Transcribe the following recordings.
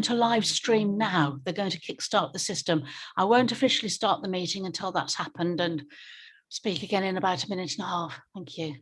to live stream now. They're going to kickstart the system. I won't officially start the meeting until that's happened and speak again in about a minute and a half. Thank you.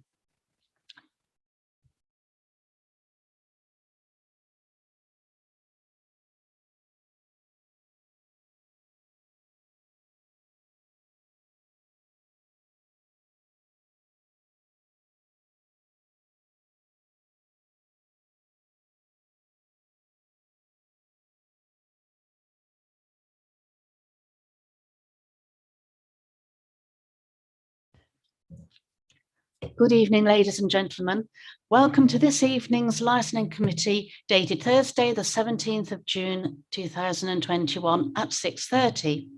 Good evening, ladies and gentlemen. Welcome to this evening's Licensing Committee, dated Thursday, the 17th of June, 2021 at 6:30.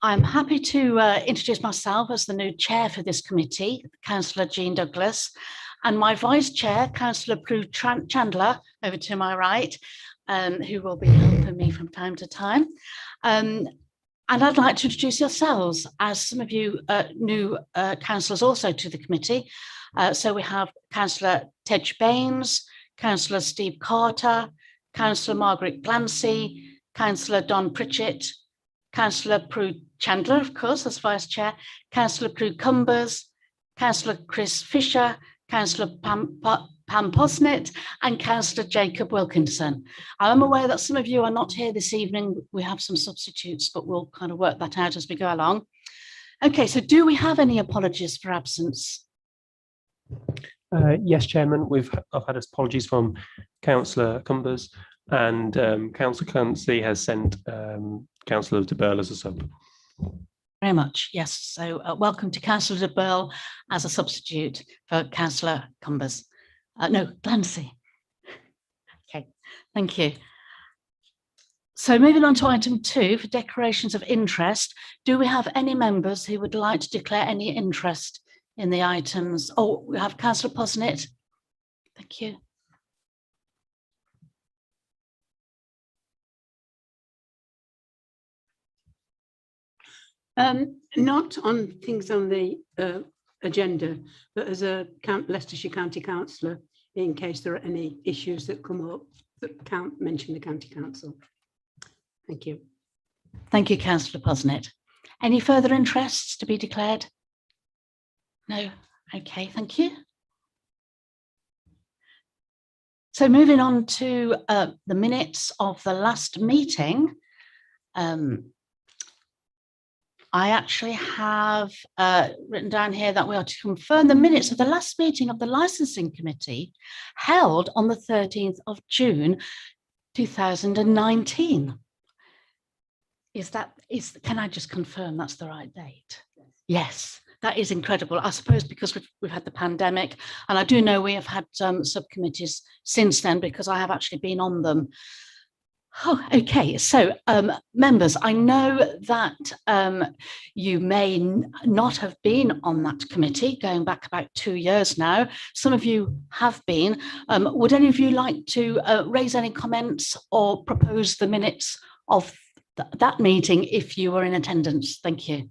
I'm happy to introduce myself as the new chair for this committee, Councillor Jean Douglas, and my vice chair, Councillor Prue Chandler, over to my right, who will be helping me from time to time. And I'd like to introduce yourselves, as some of you new councillors also to the committee. So we have Councillor Tej Baines, Councillor Steve Carter, Councillor Margaret Glancy, Councillor Don Pritchett, Councillor Prue Chandler, of course, as Vice Chair, Councillor Prue Cumbers, Councillor Chris Fisher, Councillor Pam Posnett, and Councillor Jacob Wilkinson. I'm aware that some of you are not here this evening. We have some substitutes, but we'll kind of work that out as we go along. Okay, so do we have any apologies for absence? Yes, Chairman, I've had apologies from Councillor Cumbers, and Councillor Clancy has sent Councillor de Burl as a sub. Very much, yes. So welcome to Councillor de Burl as a substitute for Councillor Cumbers. No, Glancy. Okay, thank you. So moving on to item 2 for declarations of interest. Do we have any members who would like to declare any interest in the items? Oh, we have Councillor Posnett. Thank you. Not on things on the agenda, but as a Leicestershire County Councillor, in case there are any issues that come up that mention the County Council. Thank you. Thank you, Councillor Posnett. Any further interests to be declared? No? Okay, thank you. So moving on to the minutes of the last meeting. I actually have written down here that we are to confirm the minutes of the last meeting of the Licensing Committee held on the 13th of June 2019. Can I just confirm that's the right date? Yes, that is incredible. I suppose because we've had the pandemic, and I do know we have had subcommittees since then because I have actually been on them. Oh, okay. So, members, I know that you may not have been on that committee going back about 2 years now. Some of you have been. Would any of you like to raise any comments or propose the minutes of that meeting if you were in attendance? Thank you.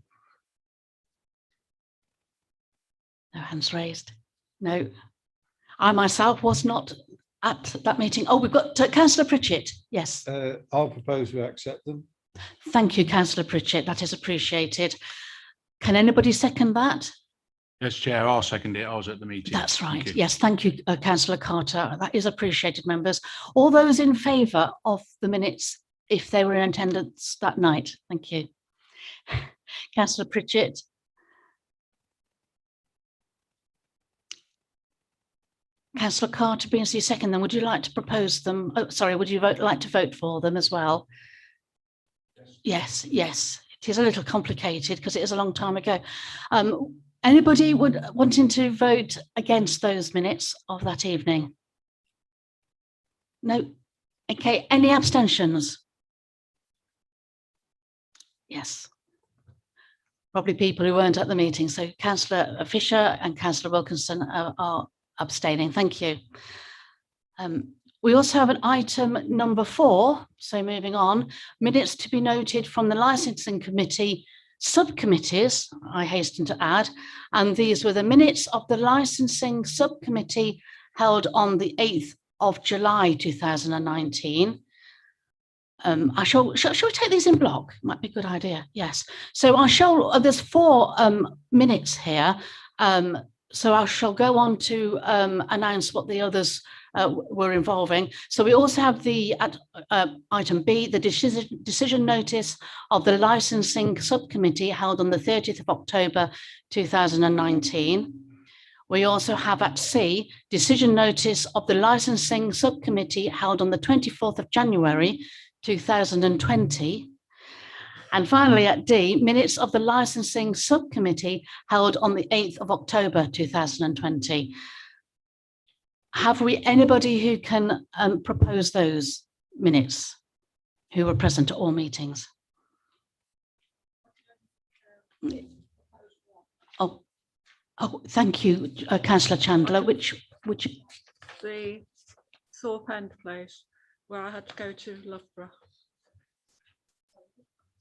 No hands raised. No. I myself was not at that meeting. Oh, we've got Councillor Pritchett. Yes. I'll propose we accept them. Thank you, Councillor Pritchett. That is appreciated. Can anybody second that? Yes, Chair, I'll second it. I was at the meeting. That's right. Yes, thank you, Councillor Carter. That is appreciated, members. All those in favour of the minutes, if they were in attendance that night. Thank you. Councillor Pritchett. Councillor Carter, being second, then would you like to propose them? Oh, sorry, would you like to vote for them as well? Yes, yes. It is a little complicated because it is a long time ago. Anybody wanting to vote against those minutes of that evening? No. Okay. Any abstentions? Yes. Probably people who weren't at the meeting. So Councillor Fisher and Councillor Wilkinson are abstaining. Thank you. We also have an item number 4. So moving on, minutes to be noted from the Licensing Committee subcommittees, I hasten to add, and these were the minutes of the Licensing Subcommittee held on the 8th of July 2019. Shall we take these in block? Might be a good idea. Yes. So there's 4 minutes here. So I shall go on to announce what the others were involving. So we also have the item B, the decision notice of the licensing subcommittee held on the 30th of October 2019. We also have at C, decision notice of the licensing subcommittee held on the 24th of January 2020. And finally, at D, minutes of the licensing subcommittee held on the 8th of October 2020. Have we anybody who can propose those minutes, who were present at all meetings? Oh, thank you, Councillor Chandler. Which The Thorpe End place where I had to go to Loughborough.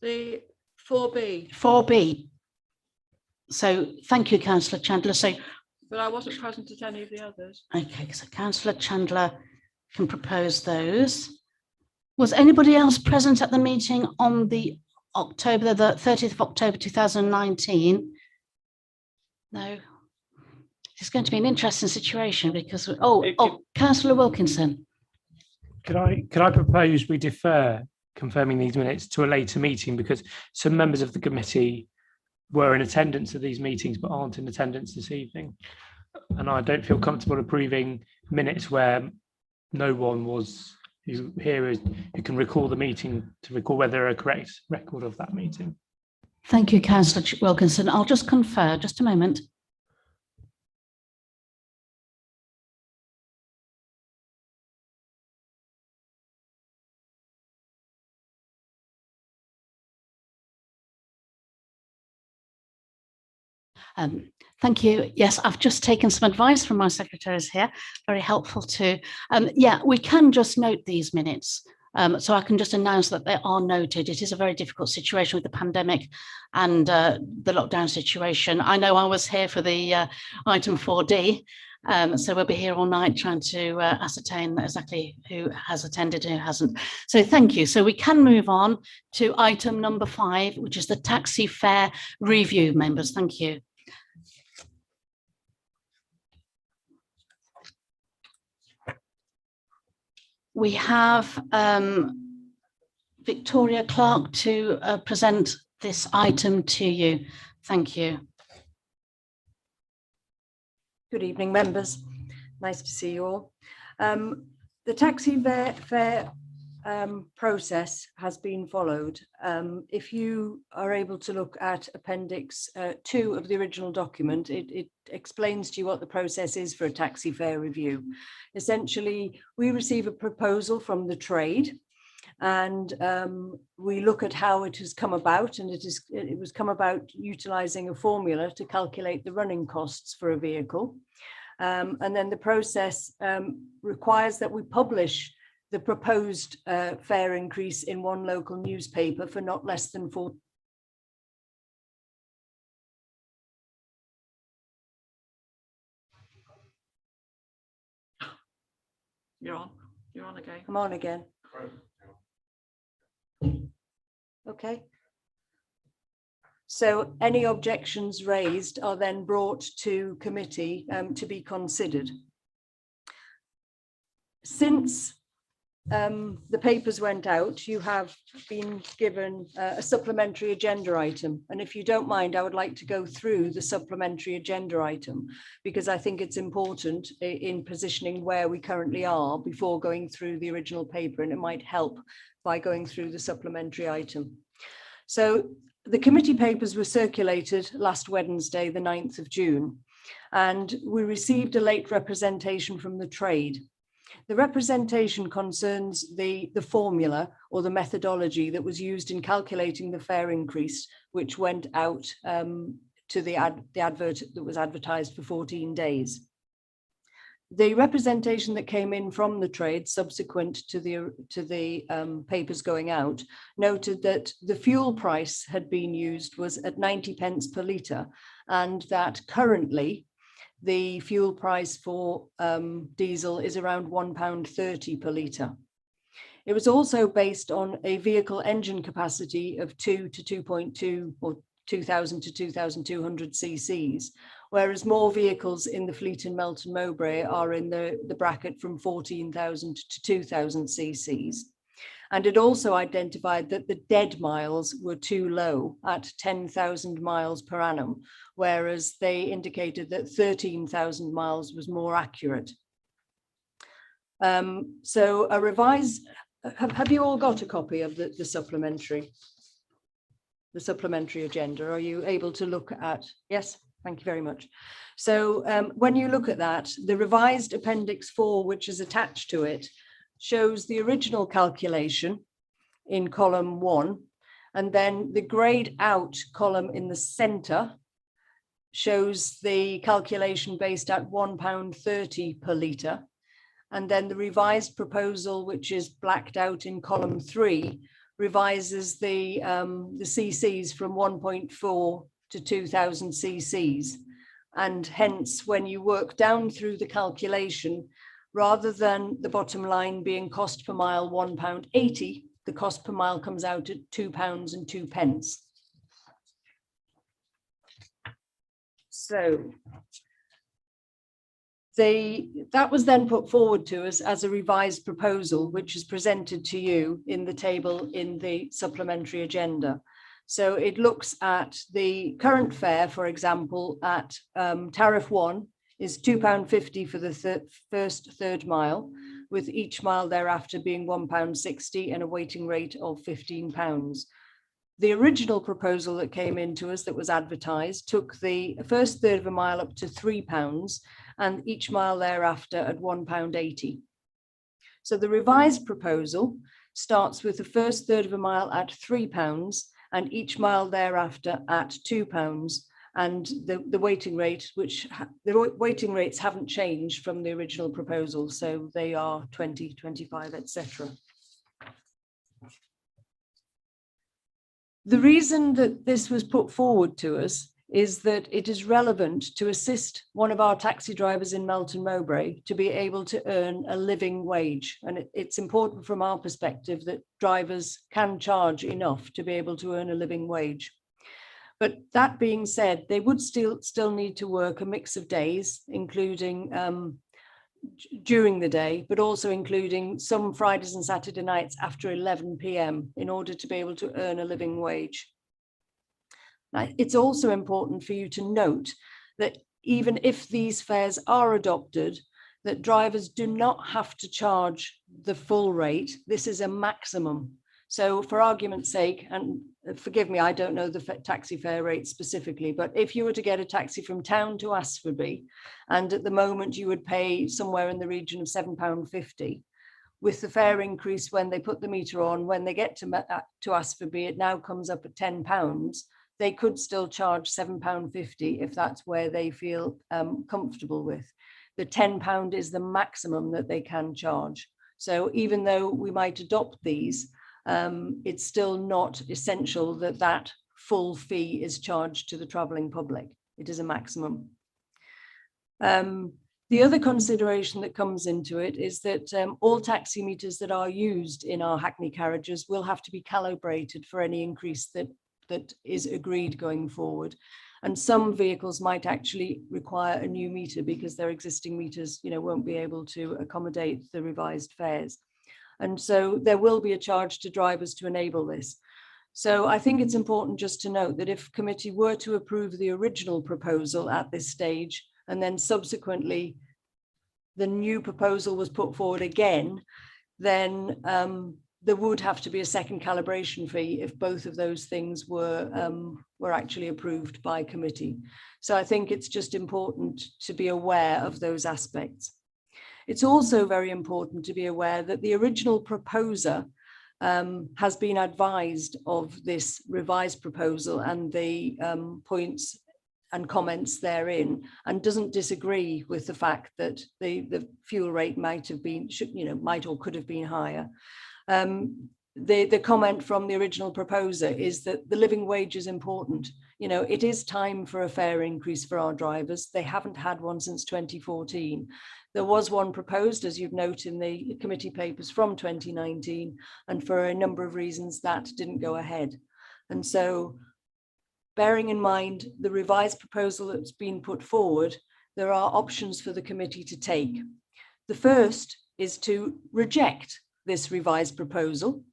The 4B, 4B. So thank you, Councillor Chandler. So, but I wasn't present at any of the others. okay, so Councillor Chandler can propose those. Was anybody else present at the meeting on the 30th of October 2019? No. It's going to be an interesting situation because, Councillor Wilkinson. Could I propose we defer confirming these minutes to a later meeting, because some members of the committee were in attendance at these meetings but aren't in attendance this evening, and I don't feel comfortable approving minutes where no one was here who can recall the meeting to recall whether they're a correct record of that meeting. Thank you, Councillor Wilkinson. I'll just confer, just a moment. Thank you. Yes, I've just taken some advice from my secretaries here. Very helpful too. Yeah, we can just note these minutes. So I can just announce that they are noted. It is a very difficult situation with the pandemic and the lockdown situation. I know I was here for the item 4D. So we'll be here all night trying to ascertain exactly who has attended and who hasn't. So thank you. So we can move on to item number 5, which is the taxi fare review. Members, thank you. We have Victoria Clark to present this item to you. Thank you. Good evening, members. Nice to see you all. The taxi fare process has been followed. If you are able to look at Appendix 2 of the original document, it explains to you what the process is for a taxi fare review. Essentially, we receive a proposal from the trade, and we look at how it has come about, and it was come about utilising a formula to calculate the running costs for a vehicle. And then the process requires that we publish the proposed fare increase in one local newspaper for not less than 4. You're on again. I'm on again. Okay. So any objections raised are then brought to committee to be considered. Since the papers went out, you have been given a supplementary agenda item. And if you don't mind, I would like to go through the supplementary agenda item, because I think it's important in positioning where we currently are before going through the original paper, and it might help by going through the supplementary item. So the committee papers were circulated last Wednesday, the 9th of June, and we received a late representation from the trade. The representation concerns the formula or the methodology that was used in calculating the fare increase, which went out to the advert that was advertised for 14 days. The representation that came in from the trade subsequent to the papers going out noted that the fuel price had been used was at 90 pence per litre, and that currently the fuel price for diesel is around £1.30 per litre. It was also based on a vehicle engine capacity of 2 to 2.2 or 2,000 to 2,200 cc's, whereas more vehicles in the fleet in Melton Mowbray are in the bracket from 14,000 to 2,000 cc's. And it also identified that the dead miles were too low at 10,000 miles per annum, whereas they indicated that 13,000 miles was more accurate. So a revised, have you all got a copy of the supplementary agenda? Are you able to look at? Yes, thank you very much. So when you look at that, the revised Appendix 4, which is attached to it, shows the original calculation in column 1, and then the grayed out column in the centre shows the calculation based at £1.30 per litre, and then the revised proposal, which is blacked out in column 3, revises the cc's from 1.4 to 2,000 cc's, and hence when you work down through the calculation, rather than the bottom line being cost per mile £1.80, the cost per mile comes out at £2.02. So that was then put forward to us as a revised proposal, which is presented to you in the table in the supplementary agenda. So it looks at the current fare, for example, at tariff 1 is £2.50 for the first third mile, with each mile thereafter being £1.60 and a waiting rate of £15. The original proposal that came into us that was advertised took the first third of a mile up to £3 and each mile thereafter at £1.80. So the revised proposal starts with the first third of a mile at £3 and each mile thereafter at £2. And the waiting rate, which the waiting rates haven't changed from the original proposal, so they are 20, 25, etc. The reason that this was put forward to us is that it is relevant to assist one of our taxi drivers in Melton Mowbray to be able to earn a living wage. And it's important from our perspective that drivers can charge enough to be able to earn a living wage. But that being said, they would still need to work a mix of days, including during the day, but also including some Fridays and Saturday nights after 11 p.m. in order to be able to earn a living wage. Now, it's also important for you to note that even if these fares are adopted, that drivers do not have to charge the full rate. This is a maximum. So for argument's sake, and forgive me, I don't know the taxi fare rate specifically, but if you were to get a taxi from town to Asforby, and at the moment you would pay somewhere in the region of £7.50, with the fare increase when they put the meter on, when they get to Asforby, it now comes up at £10. They could still charge £7.50 if that's where they feel comfortable with. The £10 is the maximum that they can charge. So even though we might adopt these, it's still not essential that that full fee is charged to the travelling public. It is a maximum. The other consideration that comes into it is that all taxi meters that are used in our Hackney carriages will have to be calibrated for any increase that is agreed going forward. And some vehicles might actually require a new meter because their existing meters, won't be able to accommodate the revised fares. And so there will be a charge to drivers to enable this. So I think it's important just to note that if committee were to approve the original proposal at this stage, and then subsequently the new proposal was put forward again, then there would have to be a second calibration fee if both of those things were actually approved by committee. So I think it's just important to be aware of those aspects. It's also very important to be aware that the original proposer has been advised of this revised proposal and the points and comments therein, and doesn't disagree with the fact that the fuel rate might have been, might or could have been higher. The comment from the original proposer is that the living wage is important. You know, it is time for a fare increase for our drivers. They haven't had one since 2014. There was one proposed, as you've noted in the committee papers, from 2019, and for a number of reasons that didn't go ahead. And so, bearing in mind the revised proposal that's been put forward, there are options for the committee to take. The first is to reject this revised proposal,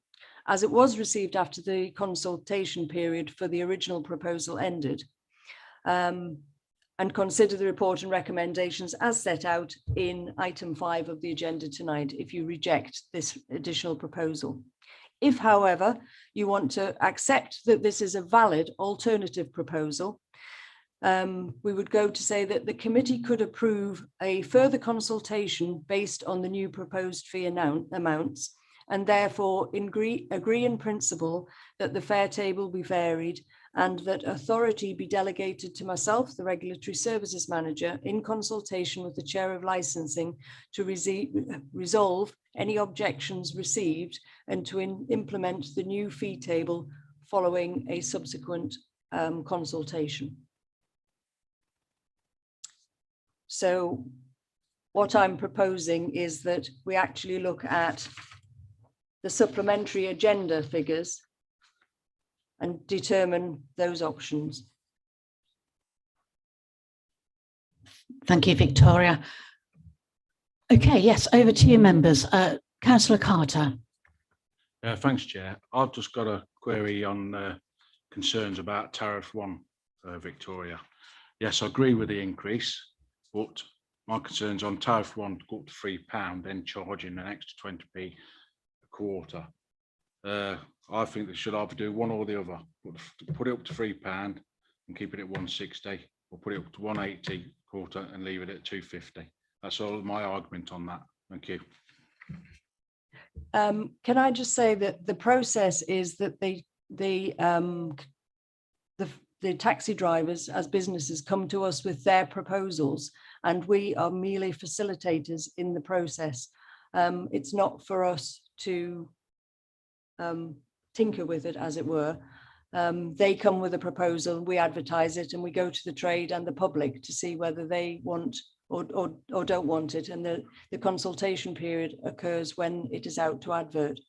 as it was received after the consultation period for the original proposal ended, and consider the report and recommendations as set out in item 5 of the agenda tonight, if you reject this additional proposal. If, however, you want to accept that this is a valid alternative proposal, we would go to say that the committee could approve a further consultation based on the new proposed fee amounts, and therefore agree in principle that the fare table be varied and that authority be delegated to myself, the Regulatory Services Manager, in consultation with the Chair of Licensing to resolve any objections received and to implement the new fee table following a subsequent consultation. So what I'm proposing is that we actually look at the supplementary agenda figures and determine those options. Thank you, Victoria. Okay, yes, over to you, members. Councillor Carter. Thanks, Chair. I've just got a query on concerns about Tariff 1, Victoria. Yes, I agree with the increase, but my concerns on Tariff 1 to go up to £3, then charging an extra 20p a quarter. I think they should either do one or the other. Put it up to £3 and keep it at 160, or put it up to 180 quarter and leave it at 250. That's all my argument on that. Thank you. Can I just say that the process is that the taxi drivers as businesses come to us with their proposals, and we are merely facilitators in the process. It's not for us to tinker with it, as it were. They come with a proposal, we advertise it, and we go to the trade and the public to see whether they want or don't want it, and the consultation period occurs when it is out to advert.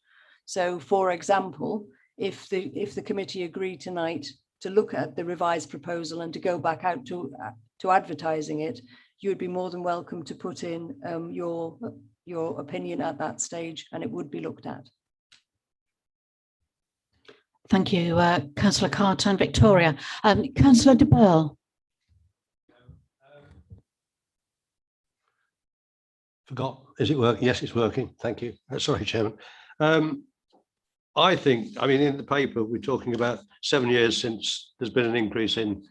So, for example, if the committee agree tonight to look at the revised proposal and to go back out to advertising it, you would be more than welcome to put in your opinion at that stage, and it would be looked at. Thank you, Councillor Carter and Victoria. Councillor de Burgh. Forgot, is it working? Yes, it's working. Thank you. Sorry, Chairman. I think, I mean, in the paper, we're talking about 7 years since there's been an increase in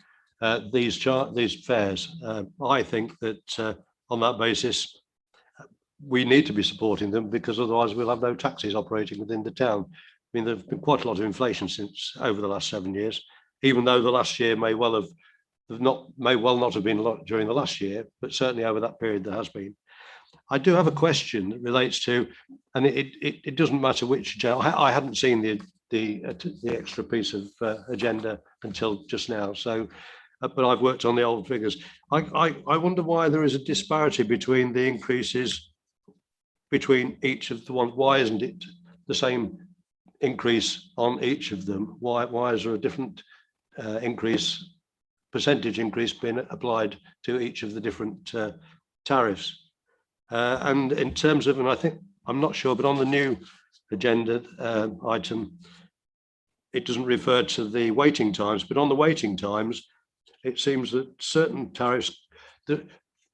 these fares. I think that on that basis, we need to be supporting them, because otherwise we'll have no taxis operating within the town. I mean, there's been quite a lot of inflation since over the last 7 years, even though the last year may well not have been a lot during the last year, but certainly over that period there has been. I do have a question that relates to, and it doesn't matter which agenda. I hadn't seen the extra piece of agenda until just now. So, but I've worked on the old figures. I wonder why there is a disparity between the increases between each of the ones. Why isn't it the same increase on each of them? Why is there a different percentage increase being applied to each of the different tariffs? And in terms of, and I think, I'm not sure, but on the new agenda item, it doesn't refer to the waiting times, but on the waiting times, it seems that certain tariffs that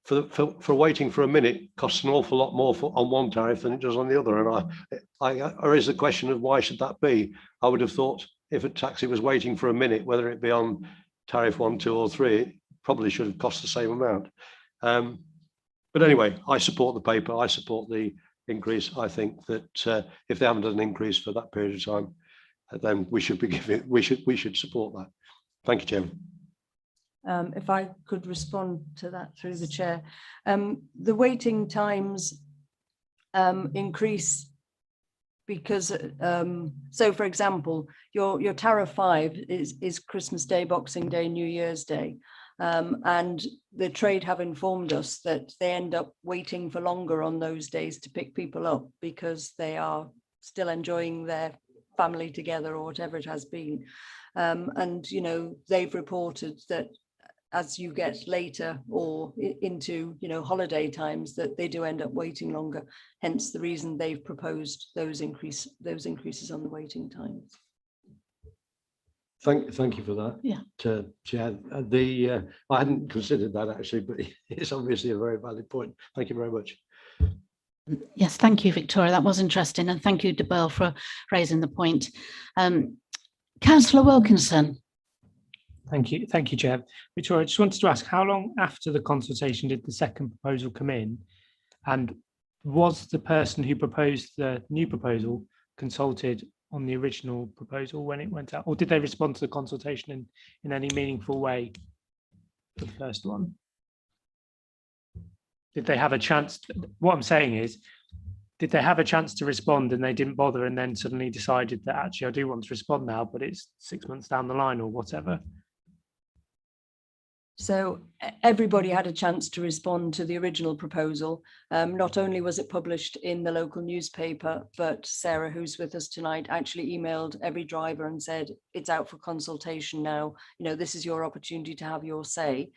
for waiting for a minute costs an awful lot more on one tariff than it does on the other. And I raise the question of why should that be? I would have thought if a taxi was waiting for a minute, whether it be on tariff 1, 2 or 3, it probably should have cost the same amount. But anyway, I support the paper. I support the increase. I think that if they haven't done an increase for that period of time, then we should be giving. We should support that. Thank you, Chairman. If I could respond to that through the chair, the waiting times increase because so for example, your tariff 5 is Christmas Day, Boxing Day, New Year's Day. And the trade have informed us that they end up waiting for longer on those days to pick people up because they are still enjoying their family together or whatever it has been. And, you know, they've reported that as you get later or into, you know, holiday times, that they do end up waiting longer. Hence the reason they've proposed those increases on the waiting times. Thank you for that. Yeah. Chair, I hadn't considered that actually, but it's obviously a very valid point. Thank you very much. Yes, thank you, Victoria. That was interesting. And thank you, DeBurle, for raising the point. Councillor Wilkinson. Thank you, Chair. Victoria, I just wanted to ask, how long after the consultation did the second proposal come in? And was the person who proposed the new proposal consulted on the original proposal when it went out? Or did they respond to the consultation in any meaningful way for the first one? Did they have a chance? What I'm saying is, did they have a chance to respond and they didn't bother and then suddenly decided that actually I do want to respond now, but it's 6 months down the line or whatever? So everybody had a chance to respond to the original proposal. Not only was it published in the local newspaper, but Sarah, who's with us tonight, actually emailed every driver and said, it's out for consultation now. You know, this is your opportunity to have your say.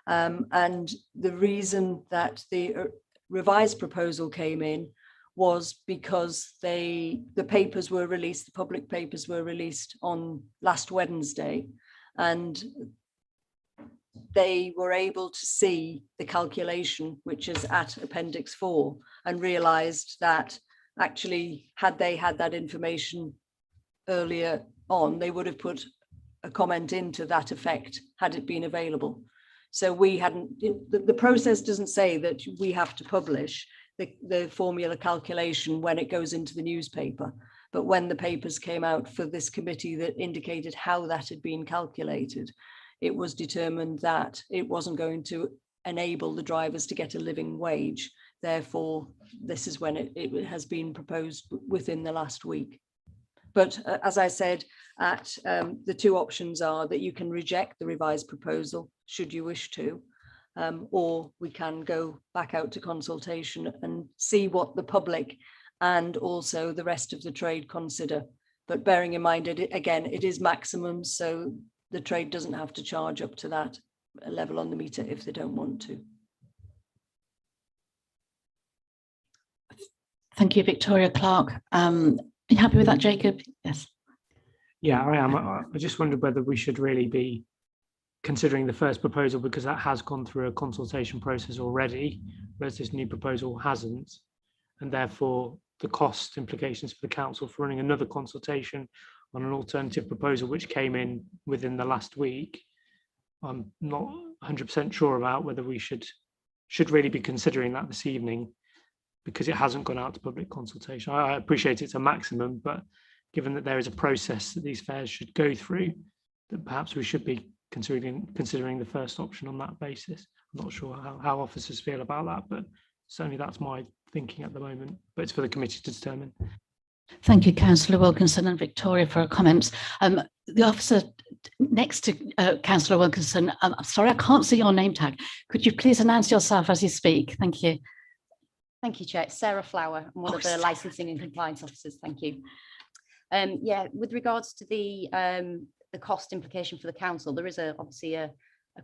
And the reason that the revised proposal came in was because the papers were released, the public papers were released on last Wednesday, and they were able to see the calculation, which is at Appendix 4, and realised that actually, had they had that information earlier on, they would have put a comment into that effect had it been available. So we hadn't, the process doesn't say that we have to publish the formula calculation when it goes into the newspaper, but when the papers came out for this committee that indicated how that had been calculated, it was determined that it wasn't going to enable the drivers to get a living wage. Therefore, this is when it has been proposed within the last week. But as I said, the two options are that you can reject the revised proposal, should you wish to, or we can go back out to consultation and see what the public and also the rest of the trade consider. But bearing in mind, again, it is maximum, so the trade doesn't have to charge up to that level on the meter if they don't want to. Thank you, Victoria Clark. Are you happy with that, Jacob? Yes. Yeah, I am. I just wondered whether we should really be considering the first proposal because that has gone through a consultation process already, whereas this new proposal hasn't. And therefore, the cost implications for the council for running another consultation on an alternative proposal which came in within the last week, I'm not 100% sure about whether we should really be considering that this evening because it hasn't gone out to public consultation. I appreciate it's a maximum, but given that there is a process that these fares should go through, that perhaps we should be considering the first option on that basis. I'm not sure how officers feel about that, but certainly that's my thinking at the moment, but it's for the committee to determine. Thank you, Councillor Wilkinson and Victoria, for her comments. The officer next to Councillor Wilkinson, I'm sorry, I can't see your name tag. Could you please announce yourself as you speak? Thank you. Thank you, Chair. Sarah Flower, I'm one of the licensing and compliance officers. Thank you. Yeah, with regards to the cost implication for the council, there is obviously a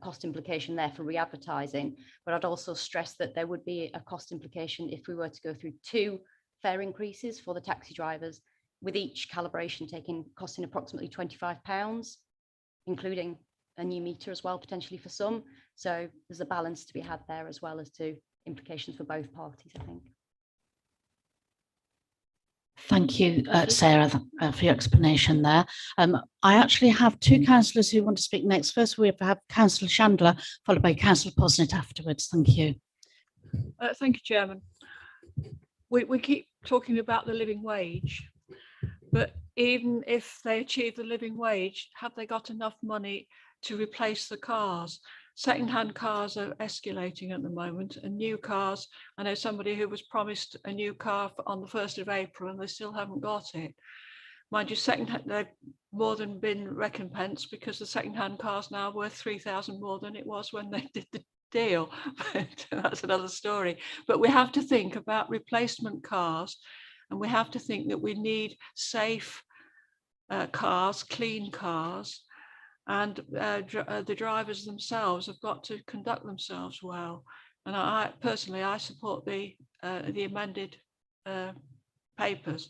cost implication there for re-advertising, but I'd also stress that there would be a cost implication if we were to go through 2 fare increases for the taxi drivers, with each calibration costing approximately £25, including a new meter as well, potentially for some. So there's a balance to be had there as well as to implications for both parties, I think. Thank you, Sarah, for your explanation there. I actually have 2 councillors who want to speak next. First, we have Councillor Chandler, followed by Councillor Posnett afterwards. Thank you. Thank you, Chairman. We keep talking about the living wage, but even if they achieve the living wage, have they got enough money to replace the cars? second-hand cars are escalating at the moment, and new cars. I know somebody who was promised a new car on the 1st of April and they still haven't got it. Mind you, second-hand, they've more than been recompensed because the second-hand car's now worth 3,000 more than it was when they did the deal. But that's another story. But we have to think about replacement cars, and we have to think that we need safe cars, clean cars, and the drivers themselves have got to conduct themselves well. And I personally, I support the amended papers.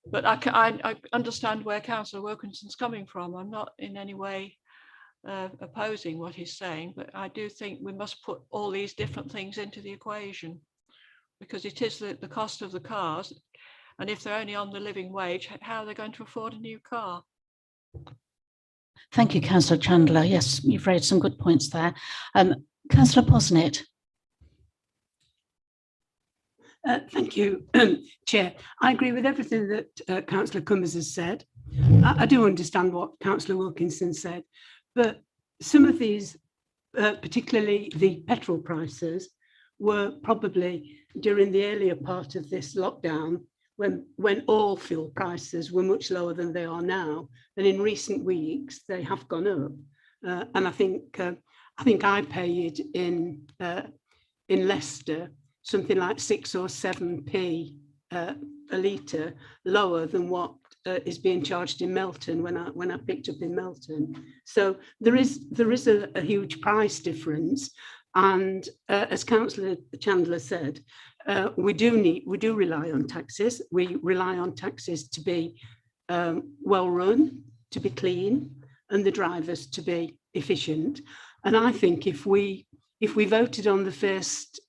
But I understand where Councillor Wilkinson's coming from. I'm not in any way opposing what he's saying, but I do think we must put all these different things into the equation, because it is the cost of the cars. And if they're only on the living wage, how are they going to afford a new car? Thank you, Councillor Chandler. Yes, you've raised some good points there. Councillor Posnett. Thank you, Chair. I agree with everything that Councillor Cummins has said. I do understand what Councillor Wilkinson said, but some of these, particularly the petrol prices, were probably during the earlier part of this lockdown, when all fuel prices were much lower than they are now. And in recent weeks, they have gone up. And I think I paid in Leicester something like 6 or 7p a litre lower than what is being charged in Melton when I picked up in Melton. So there is a huge price difference. And as Councillor Chandler said, we do rely on taxis. We rely on taxis to be well run, to be clean, and the drivers to be efficient. And I think if we voted on the first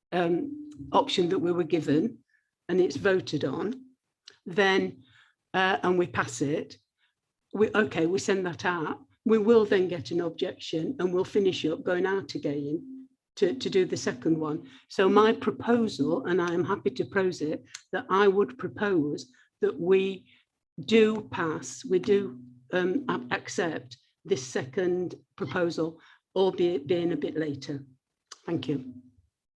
option that we were given, and it's voted on, then and we pass it, we send that out. We will then get an objection, and we'll finish up going out again to do the second one. So my proposal, and I am happy to propose it, that I would propose that we do pass, we do accept this second proposal, albeit being a bit later. Thank you.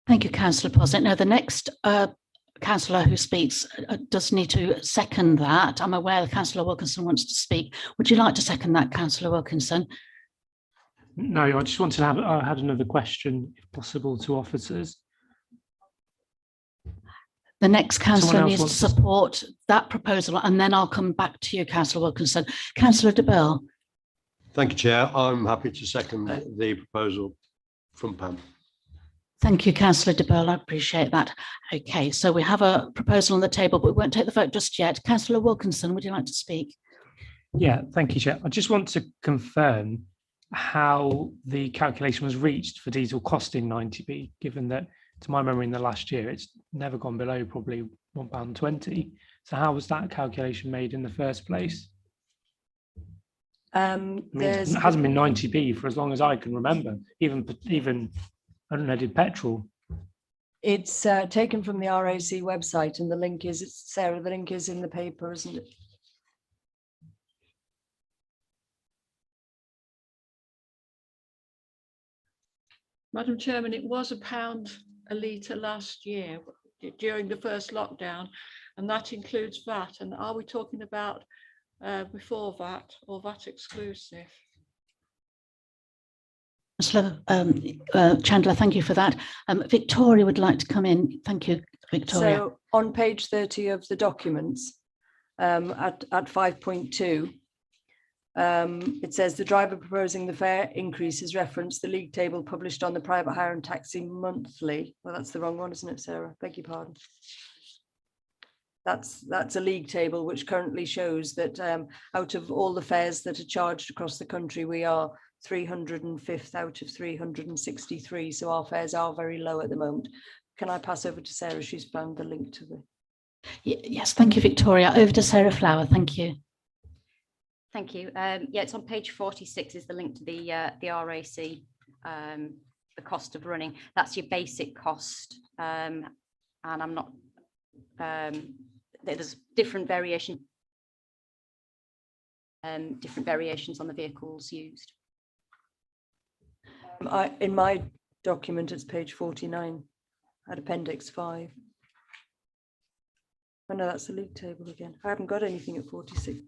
Thank you, Councillor Posnett. Now, the next councillor who speaks does need to second that. I'm aware that Councillor Wilkinson wants to speak. Would you like to second that, Councillor Wilkinson? No, I just wanted to have, I had another question, if possible, to officers. The next councillor Someone else needs to wants to- support that proposal, and then I'll come back to you, Councillor Wilkinson. Councillor de Burgh. Thank you, Chair. I'm happy to second the proposal from Pam. Thank you, Councillor de Burgh. I appreciate that. Okay, so we have a proposal on the table, but we won't take the vote just yet. Councillor Wilkinson, would you like to speak? Yeah, thank you, Chair. I just want to confirm how the calculation was reached for diesel costing 90p, given that, to my memory, in the last year, it's never gone below probably £1.20. So how was that calculation made in the first place? I mean, it hasn't been 90p for as long as I can remember, even unleaded petrol. It's taken from the RAC website, and the link is, Sarah, the link is in the paper, isn't it? Madam Chairman, it was £1 a litre last year during the first lockdown, and that includes VAT. And are we talking about before VAT or VAT exclusive? Councillor Chandler, thank you for that. Victoria would like to come in. Thank you, Victoria. So on page 30 of the documents, at 5.2, it says the driver proposing the fare increase has referenced the league table published on the Private Hire and Taxi Monthly. Well, that's the wrong one, isn't it, Sarah? Beg your pardon. That's a league table which currently shows that out of all the fares that are charged across the country, we are 305th out of 363. So our fares are very low at the moment. Can I pass over to Sarah? She's found the link to the. Yes, thank you, Victoria. Over to Sarah Flower. Thank you. Thank you. Yeah, it's on page 46 is the link to the RAC, the cost of running. That's your basic cost. And I'm not, there's different variations on the vehicles used. In my document, it's page 49 at appendix 5. Oh no, that's the league table again. I haven't got anything at 46.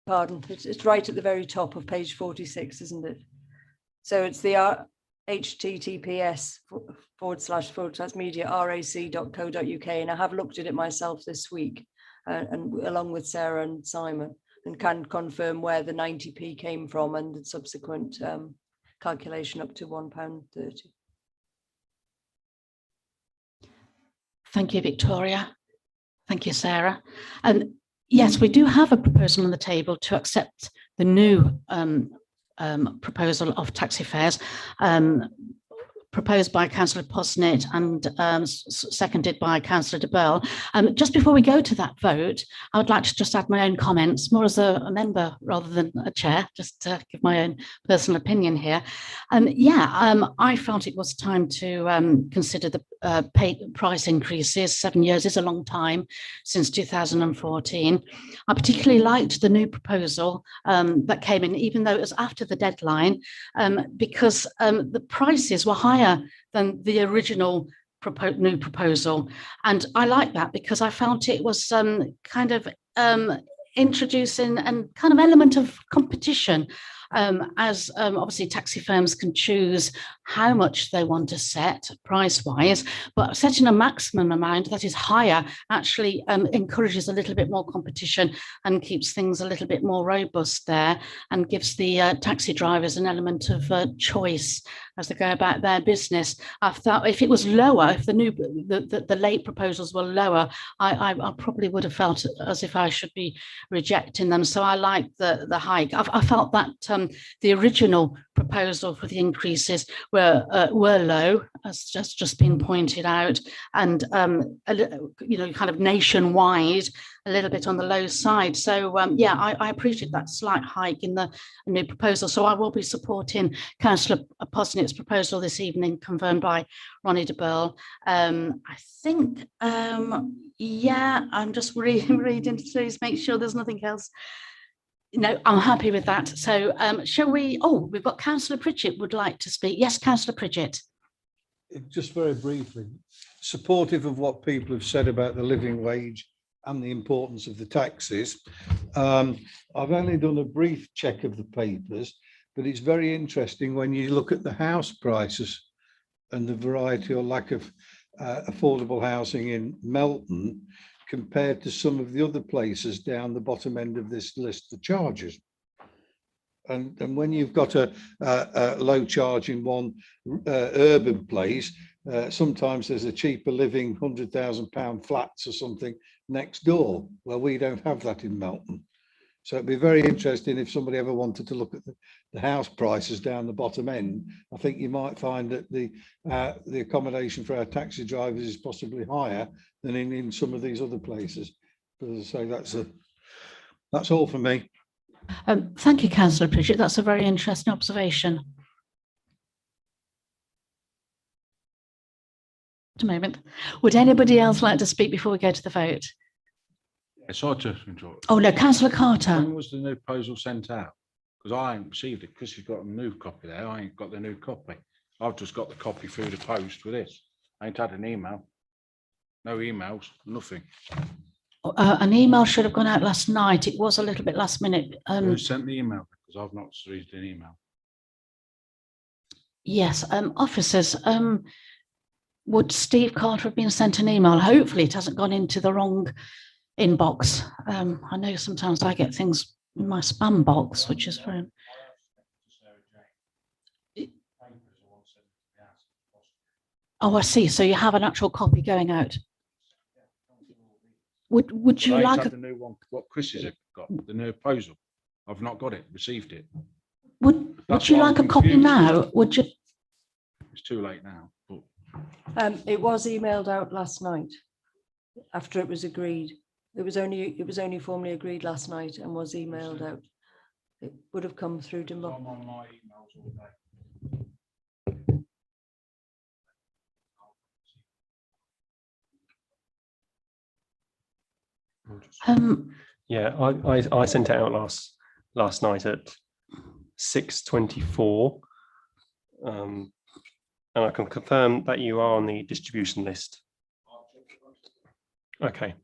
Pardon, it's right at the very top of page 46, isn't it? So it's the https:// media.rac.co.uk, and I have looked at it myself this week, and along with Sarah and Simon, and can confirm where the 90p came from and the subsequent calculation up to £1.30. Thank you, Victoria. Thank you, Sarah. And yes, we do have a proposal on the table to accept the new proposal of taxi fares proposed by Councillor Posnett and seconded by Councillor de Burgh. Just before we go to that vote, I would like to just add my own comments, more as a member rather than a chair, just to give my own personal opinion here. I felt it was time to consider the price increases. 7 years is a long time, since 2014. I particularly liked the new proposal that came in, even though it was after the deadline, because the prices were higher than the original new proposal. And I like that because I felt it was kind of introducing and kind of element of competition, as obviously taxi firms can choose how much they want to set price-wise, but setting a maximum amount that is higher actually encourages a little bit more competition and keeps things a little bit more robust there, and gives the taxi drivers an element of choice as they go about their business. I thought if it was lower, if the late proposals were lower, I probably would have felt as if I should be rejecting them. So I like the hike. I felt that the original proposal for the increases were low, as just been pointed out, and kind of nationwide, a little bit on the low side. So I appreciate that slight hike in the new proposal. So I will be supporting Councillor Posnett's proposal this evening, confirmed by Ronnie de Burgh. I think, I'm just reading through to make sure there's nothing else. No, I'm happy with that. So shall we? Oh, we've got Councillor Pritchett would like to speak. Yes, Councillor Pritchett. Just very briefly, supportive of what people have said about the living wage and the importance of the taxes. I've only done a brief check of the papers, but it's very interesting when you look at the house prices and the variety or lack of affordable housing in Melton compared to some of the other places down the bottom end of this list of charges. And when you've got a low charge in one urban place, sometimes there's a cheaper living £100,000 flats or something next door. Well, we don't have that in Melton. So it'd be very interesting if somebody ever wanted to look at the house prices down the bottom end. I think you might find that the accommodation for our taxi drivers is possibly higher than in some of these other places. But as I say, that's all for me. Thank you, Councillor Pritchett. That's a very interesting observation. At a moment, would anybody else like to speak before we go to the vote? Yes, I just enjoy it. Oh no, Councillor Carter. When was the new proposal sent out? Because I ain't received it, because you've got a new copy there. I ain't got the new copy. I've just got the copy through the post with this. I ain't had an email. No emails, nothing. An email should have gone out last night. It was a little bit last minute. Who sent the email? Because I've not received an email. Yes, officers. Would Steve Carter have been sent an email? Hopefully it hasn't gone into the wrong inbox. I know sometimes I get things in my spam box, which is very... Oh, I see. So you have an actual copy going out. Would you like the new one? What Chris has got? The new proposal. I've not got it. Received it. Would you like a copy now? Would you? It's too late now. But It was emailed out last night after it was agreed. It was only formally agreed last night and was emailed out. It would have come through to I'm on my emails all day. I sent it out last night at 6:24. And I can confirm that you are on the distribution list. Okay.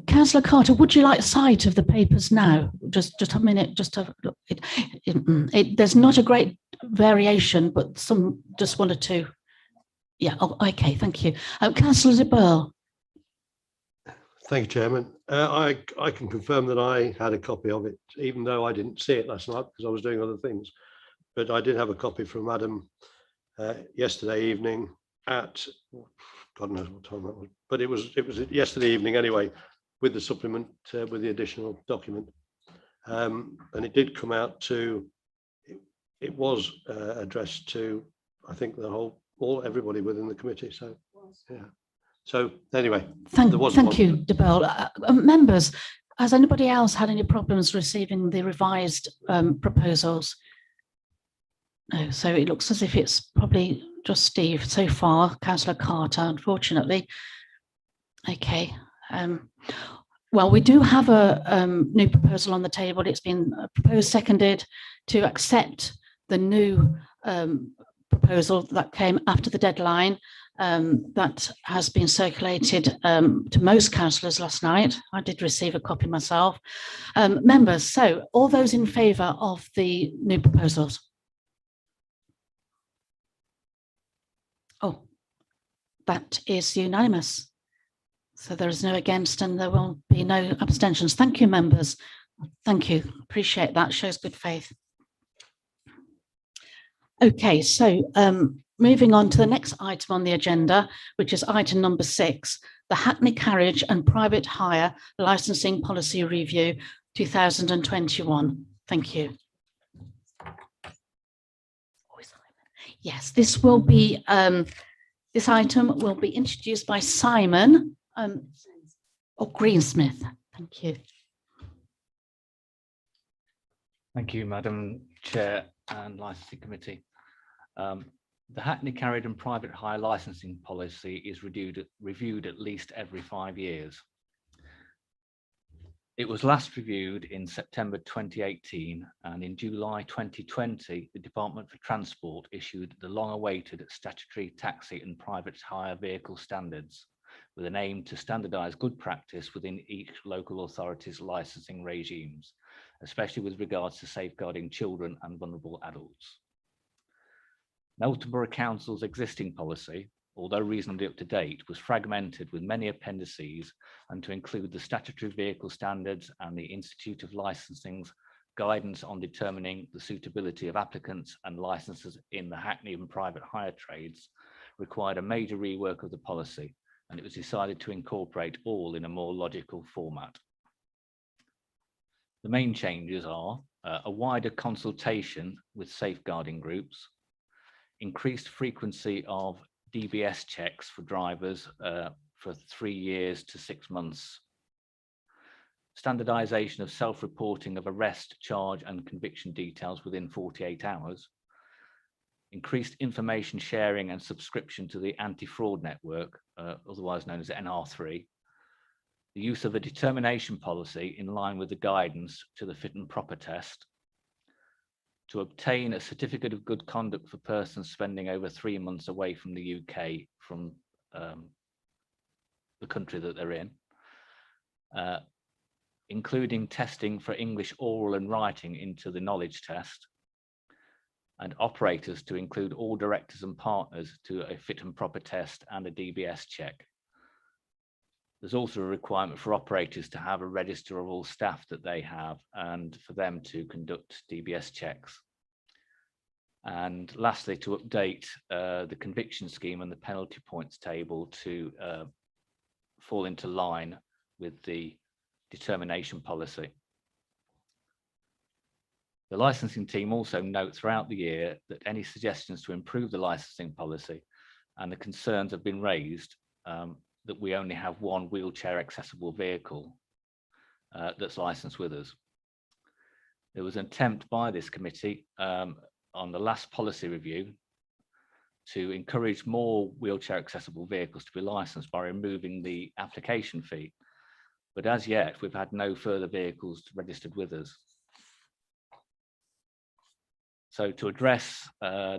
Councillor Carter, would you like sight of the papers now? Just a minute, just have a look. There's not a great variation, but some just one or two. Yeah, oh, okay, thank you. Councillor de Burgh. Thank you, Chairman. I can confirm that I had a copy of it, even though I didn't see it last night because I was doing other things. But I did have a copy from Adam yesterday evening at, God knows what time that was, but it was yesterday evening anyway, with the supplement, with the additional document. And it did come out to, it was addressed to, I think, everybody within the committee. So, yeah. So anyway, Thank one. you, de Burgh. Members, has anybody else had any problems receiving the revised proposals? No, so it looks as if it's probably just Steve so far, Councillor Carter, unfortunately. Okay. Well, we do have a new proposal on the table. It's been proposed, seconded to accept the new proposal that came after the deadline. That has been circulated to most councillors last night. I did receive a copy myself. Members, so all those in favour of the new proposals? Oh, that is unanimous. So there is no against and there will be no abstentions. Thank you, members. Thank you. Appreciate that. Shows good faith. Okay, so moving on to the next item on the agenda, which is item number 6, the Hackney Carriage and Private Hire Licensing Policy Review 2021. Thank you. Yes, this will be this item will be introduced by Simon or Greensmith. Thank you. Thank you, Madam Chair and Licensing Committee. The Hackney Carriage and Private Hire Licensing Policy is reviewed at least every 5 years. It was last reviewed in September 2018, and in July 2020, the Department for Transport issued the long-awaited statutory taxi and private hire vehicle standards, with an aim to standardise good practice within each local authority's licensing regimes, especially with regards to safeguarding children and vulnerable adults. Melton Borough Council's existing policy, although reasonably up to date, was fragmented with many appendices, and to include the statutory vehicle standards and the Institute of Licensing's guidance on determining the suitability of applicants and licenses in the Hackney and private hire trades required a major rework of the policy, and it was decided to incorporate all in a more logical format. The main changes are a wider consultation with safeguarding groups, increased frequency of DBS checks for drivers for 3 years to 6 months, standardisation of self-reporting of arrest, charge and conviction details within 48 hours, increased information sharing and subscription to the anti-fraud network, otherwise known as NR3, the use of a determination policy in line with the guidance to the fit and proper test, to obtain a certificate of good conduct for persons spending over 3 months away from the UK from the country that they're in, including testing for English oral and writing into the knowledge test, and operators to include all directors and partners to a fit and proper test and a DBS check. There's also a requirement for operators to have a register of all staff that they have and for them to conduct DBS checks. And lastly, to update the conviction scheme and the penalty points table to fall into line with the determination policy. The licensing team also note throughout the year that any suggestions to improve the licensing policy and the concerns have been raised that we only have one wheelchair accessible vehicle that's licensed with us. There was an attempt by this committee on the last policy review to encourage more wheelchair accessible vehicles to be licensed by removing the application fee. but as yet, we've had no further vehicles registered with us. So to address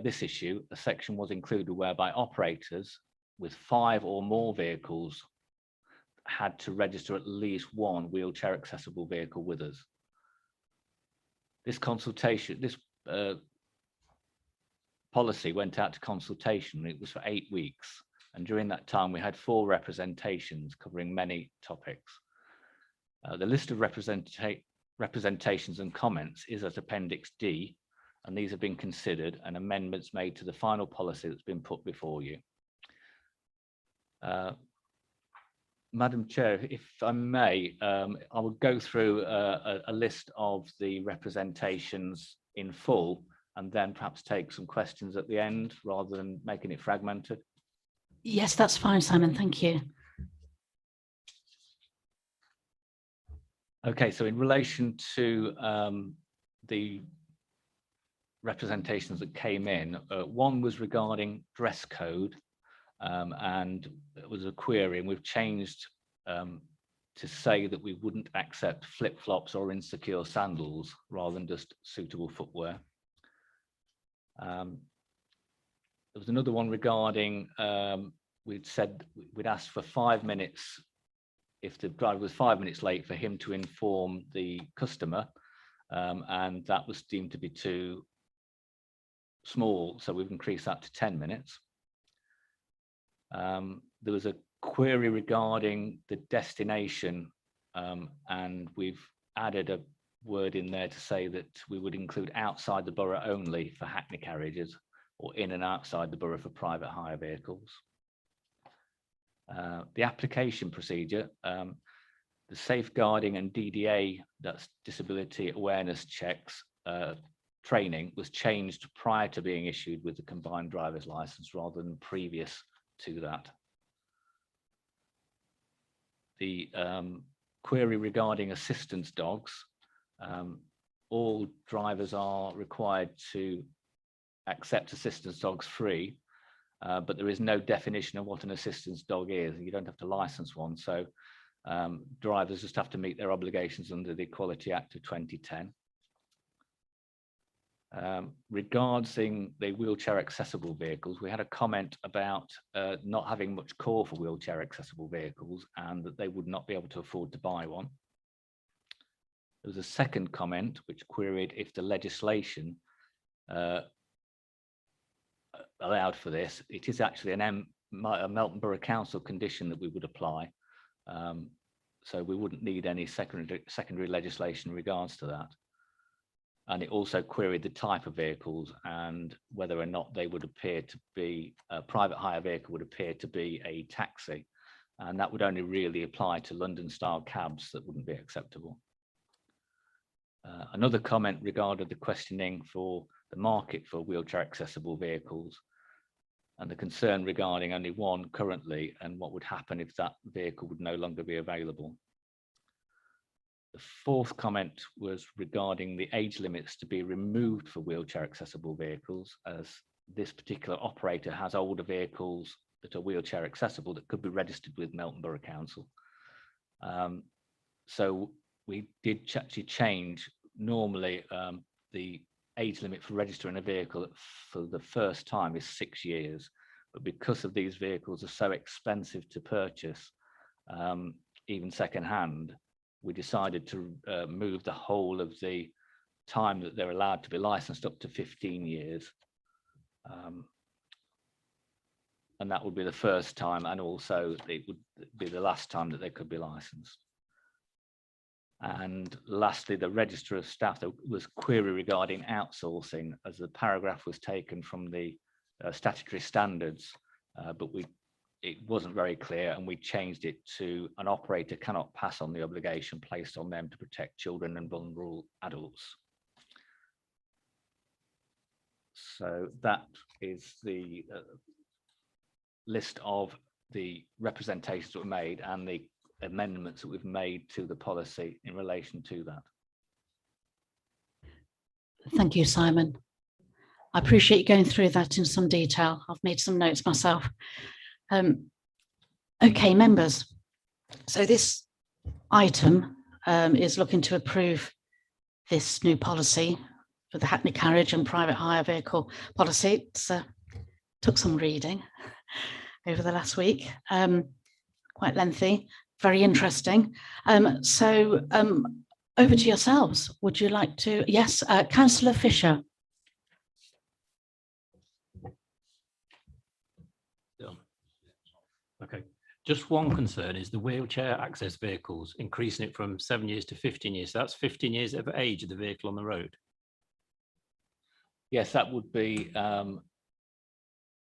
this issue, a section was included whereby operators with 5 or more vehicles had to register at least one wheelchair accessible vehicle with us. This consultation, this policy went out to consultation. It was for 8 weeks. And during that time, we had 4 representations covering many topics. The list of representations and comments is at Appendix D, and these have been considered and amendments made to the final policy that's been put before you. Madam Chair, if I may, I will go through a list of the representations in full and then perhaps take some questions at the end rather than making it fragmented. Yes, that's fine, Simon. Thank you. Okay, so in relation to the representations that came in, one was regarding dress code, and it was a query, and we've changed to say that we wouldn't accept flip-flops or insecure sandals rather than just suitable footwear. There was another one regarding, we'd said we'd asked for 5 minutes if the driver was 5 minutes late for him to inform the customer, and that was deemed to be too small, so we've increased that to 10 minutes. There was a query regarding the destination, and we've added a word in there to say that we would include outside the borough only for hackney carriages or in and outside the borough for private hire vehicles. The application procedure, the safeguarding and DDA, that's disability awareness checks, training, was changed prior to being issued with the combined driver's license rather than previous to that. The query regarding assistance dogs, all drivers are required to accept assistance dogs free, but there is no definition of what an assistance dog is. You don't have to license one, so drivers just have to meet their obligations under the Equality Act of 2010. Regarding the wheelchair accessible vehicles, we had a comment about not having much core for wheelchair accessible vehicles and that they would not be able to afford to buy one. There was a second comment which queried if the legislation allowed for this. It is actually a Melton Borough Council condition that we would apply, so we wouldn't need any secondary legislation in regards to that. And it also queried the type of vehicles and whether or not they would appear to be, a private hire vehicle would appear to be a taxi. And that would only really apply to London style cabs that wouldn't be acceptable. Another comment regarded the questioning for the market for wheelchair accessible vehicles and the concern regarding only one currently and what would happen if that vehicle would no longer be available. The fourth comment was regarding the age limits to be removed for wheelchair accessible vehicles, as this particular operator has older vehicles that are wheelchair accessible that could be registered with Melton Borough Council. So we did actually change. Normally the age limit for registering a vehicle for the first time is 6 years, but because of these vehicles are so expensive to purchase, even second hand, we decided to move the whole of the time that they're allowed to be licensed up to 15 years. And that would be the first time, and also it would be the last time that they could be licensed. And lastly, the Register of Staff, there was query regarding outsourcing, as the paragraph was taken from the statutory standards, but it wasn't very clear, and we changed it to an operator cannot pass on the obligation placed on them to protect children and vulnerable adults. So that is the list of the representations that were made and the amendments that we've made to the policy in relation to that. Thank you, Simon. I appreciate you going through that in some detail. I've made some notes myself. Okay, members. So this item is looking to approve this new policy for the Hackney carriage and private hire vehicle policy. It's took some reading over the last week, quite lengthy, very interesting. So over to yourselves. Would you like to? Yes, Councillor Fisher. Okay, just one concern is the wheelchair access vehicles, increasing it from 7 years to 15 years. So that's 15 years of age of the vehicle on the road. Yes, that would be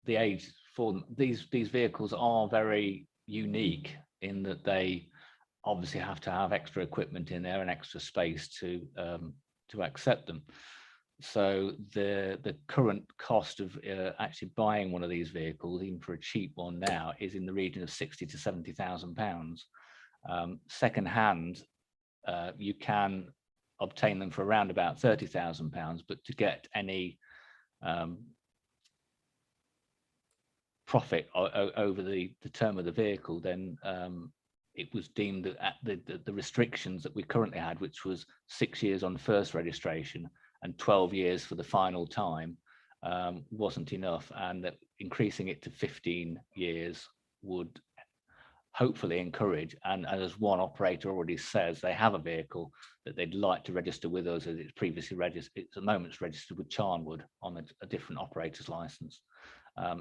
the age for them. These vehicles are very unique in that they obviously have to have extra equipment in there and extra space to accept them. So the current cost of actually buying one of these vehicles, even for a cheap one now, is in the region of 60 to 70,000 pounds. Second hand, you can obtain them for around about 30,000 pounds, but to get any profit over the term of the vehicle, then it was deemed that the restrictions that we currently had, which was 6 years on first registration and 12 years for the final time, wasn't enough, and that increasing it to 15 years would hopefully encourage, and as one operator already says, they have a vehicle that they'd like to register with us, as it's previously registered. It's at the moment it's registered with Charnwood on a different operator's license.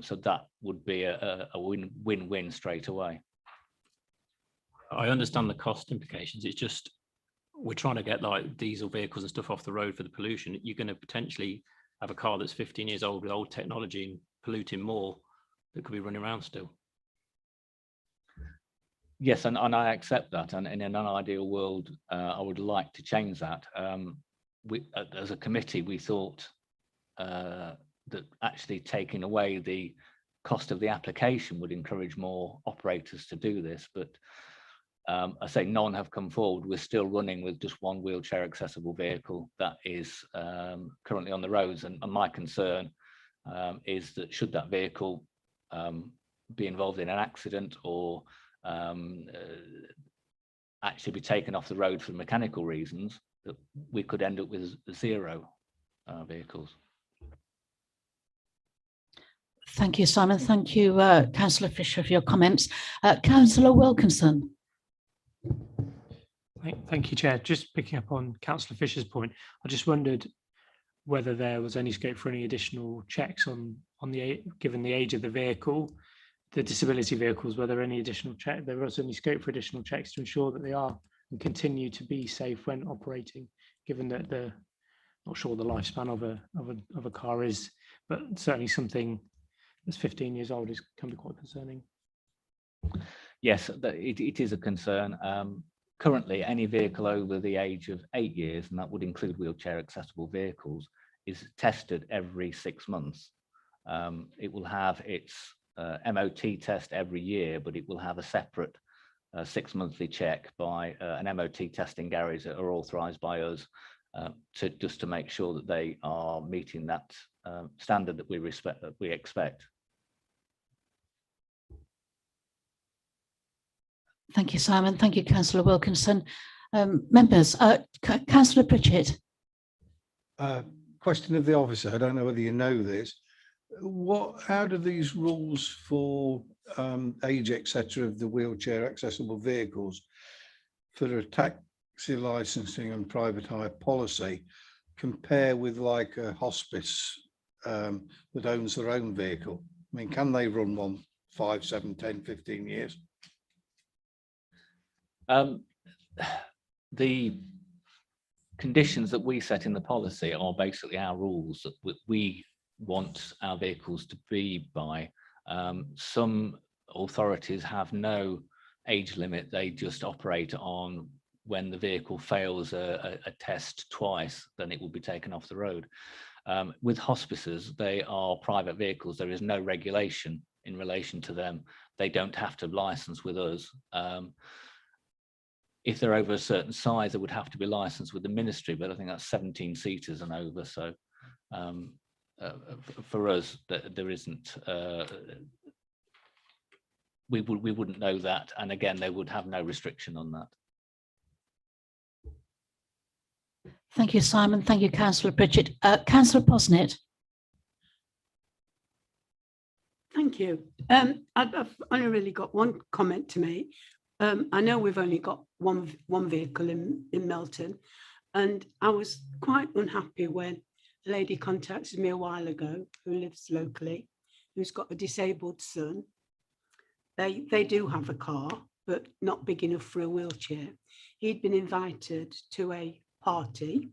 So that would be a win-win straight away. I understand the cost implications. It's just we're trying to get like diesel vehicles and stuff off the road for the pollution. You're going to potentially have a car that's 15 years old with old technology and polluting more that could be running around still. Yes, and I accept that. And in an ideal world, I would like to change that. As a committee, we thought that actually taking away the cost of the application would encourage more operators to do this. But I say none have come forward. We're still running with just one wheelchair accessible vehicle that is currently on the roads. And my concern is that should that vehicle be involved in an accident or actually be taken off the road for mechanical reasons, that we could end up with 0 vehicles. Thank you, Simon. Thank you, Councillor Fisher, for your comments. Councillor Wilkinson. Thank you, Chair. Just picking up on Councillor Fisher's point, I just wondered whether there was any scope for any additional checks on the, given the age of the vehicle, the disability vehicles, whether any additional check, there was any scope for additional checks to ensure that they are and continue to be safe when operating, given that the, not sure the lifespan of a car is, but certainly something that's 15 years old can be quite concerning. Yes, it is a concern. Currently, any vehicle over the age of 8 years, and that would include wheelchair accessible vehicles, is tested every 6 months. It will have its MOT test every year, but it will have a separate 6-monthly check by an MOT testing garage that are authorised by us just to make sure that they are meeting that standard that we expect. Thank you, Simon. Thank you, Councillor Wilkinson. Members, Councillor Pritchett. Question of the officer. I don't know whether you know this. How do these rules for age, etc., of the wheelchair accessible vehicles for a taxi licensing and private hire policy compare with like a hospice that owns their own vehicle? I mean, can they run one 5, 7, 10, 15 years? The conditions that we set in the policy are basically our rules that we want our vehicles to be by. Some authorities have no age limit. They just operate on when the vehicle fails a test twice, then it will be taken off the road. With hospices, they are private vehicles. There is no regulation in relation to them. They don't have to license with us. If they're over a certain size, they would have to be licensed with the ministry, but I think that's 17 seaters and over. So for us, there isn't, we wouldn't know that. And again, they would have no restriction on that. Thank you, Simon. Thank you, Councillor Pritchett. Councillor Posnett. Thank you. I've only really got one comment to make. I know we've only got one vehicle in Melton, and I was quite unhappy when a lady contacted me a while ago who lives locally, who's got a disabled son. They do have a car, but not big enough for a wheelchair. He'd been invited to a party,